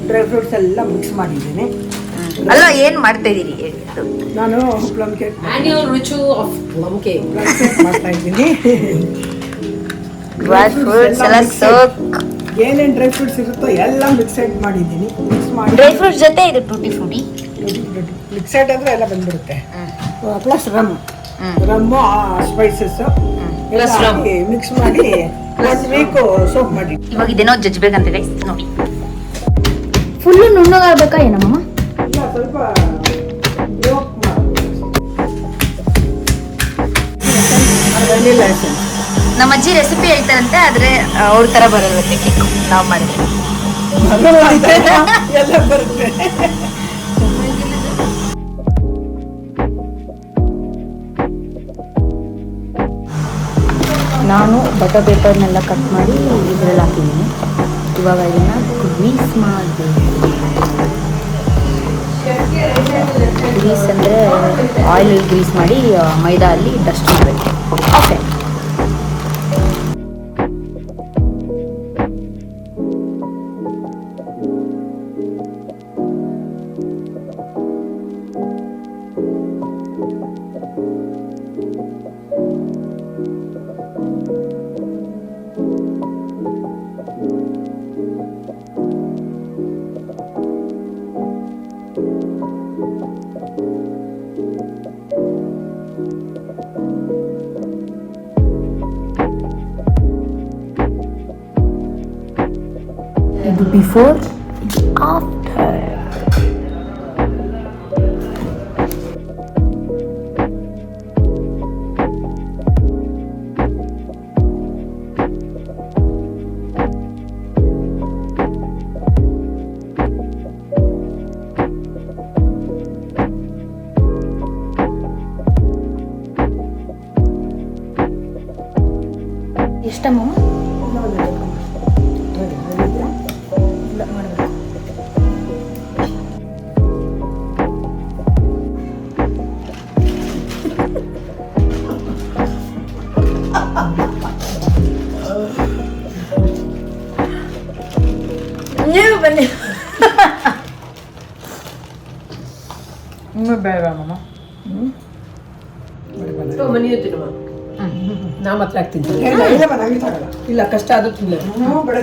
Dry fruits ಎಲ್ಲ mix ಮಾಡಿದ್ದೀನಿ. ಅಲ್ಲ ಏನು ಮಾಡ್ತಾ ಇದ್ದೀರಿ ಹೇಳಿ? ನಾನು plum cake annual ritual of plum cake ಮಾಡ್ತಾ ಇದ್ದೀನಿ. ಡ್ರೈ ಫ್ರೂಟ್ಸ್ ಎಲ್ಲ ಸೋಕ್, ಏನೇನು ಡ್ರೈ ಫ್ರೂಟ್ಸ್ ಇರುತ್ತೋ ಎಲ್ಲ ಮಿಕ್ಸೆಡ್ ಮಾಡಿದ್ದೀನಿ. ಮಿಕ್ಸ್ ಮಾಡಿ ಡ್ರೈ ಫ್ರೂಟ್ಸ್ ಜೊತೆ ಇದು ಟೂಟಿ ಫ್ರೂಟಿ ಮಿಕ್ಸೆಡ್ ಅಂದರೆ ಎಲ್ಲ ಬಂದ್ಬಿಡುತ್ತೆ. ಪ್ಲಸ್ ರಮ್ಮು ಸ್ಪೈಸಸ್ ಎಲ್ಲ ಮಿಕ್ಸ್ ಮಾಡಿ 1 ವೀಕು ಸೋಪ್ ಮಾಡಿ. ಇವಾಗ ಇದೇನೋ ಜಜ್ಬೇಕಂತ ಗೈಸ್ ನೋಡಿ. ಫುಲ್ಲು ನುಣ್ಣಗಾಗ್ಬೇಕಾ ಏನಮ್ಮ? ಇಲ್ಲ, ಸ್ವಲ್ಪ ಬ್ರೋಕ್ ವೆನಿಲಾ ಎಸೆನ್ಸ್. ನಮ್ಮ ಅಜ್ಜಿ ರೆಸಿಪಿ ಹೇಳ್ತಾರಂತೆ, ಆದ್ರೆ ಅವ್ರ ತರ ಬರಲ್ಲ ಕೇಕ್ ನಾವು ಮಾಡಿದ್ರೆ. ಎಲ್ಲ ಬರುತ್ತೆ. ನಾನು ಬಟರ್ ಪೇಪರ್ನೆಲ್ಲ ಕಟ್ ಮಾಡಿ ಇದರಲ್ಲಿ ಹಾಕಿದ್ದೀನಿ. ಇವಾಗ ಇದನ್ನು ಗ್ರೀಸ್ ಮಾಡಬೇಕು. ಗ್ರೀಸ್ ಅಂದರೆ ಆಯಿಲ್ ಗ್ರೀಸ್ ಮಾಡಿ ಮೈದಾ ಅಲ್ಲಿ ಡಸ್ಟ್ ಮಾಡಬೇಕು. ಓಕೆ, ಇದು ಬಿಫೋರ್ ಆಫ್ಟರ್. ಎಷ್ಟಮ್ಮ? ನೀವು ಬನ್ನಿ. ಇನ್ನೂ ಬೇಡ ಮಮ್ಮ. ಮನಿ ತಿನ್ನುವ ನಾ ಮಾತ್ರ ಆಗ್ತೀನಿ. ಇಲ್ಲ ಕಷ್ಟ ಆದ್ರೂ ತಿನ್ನಲ್ಲ. ಬೇಡ.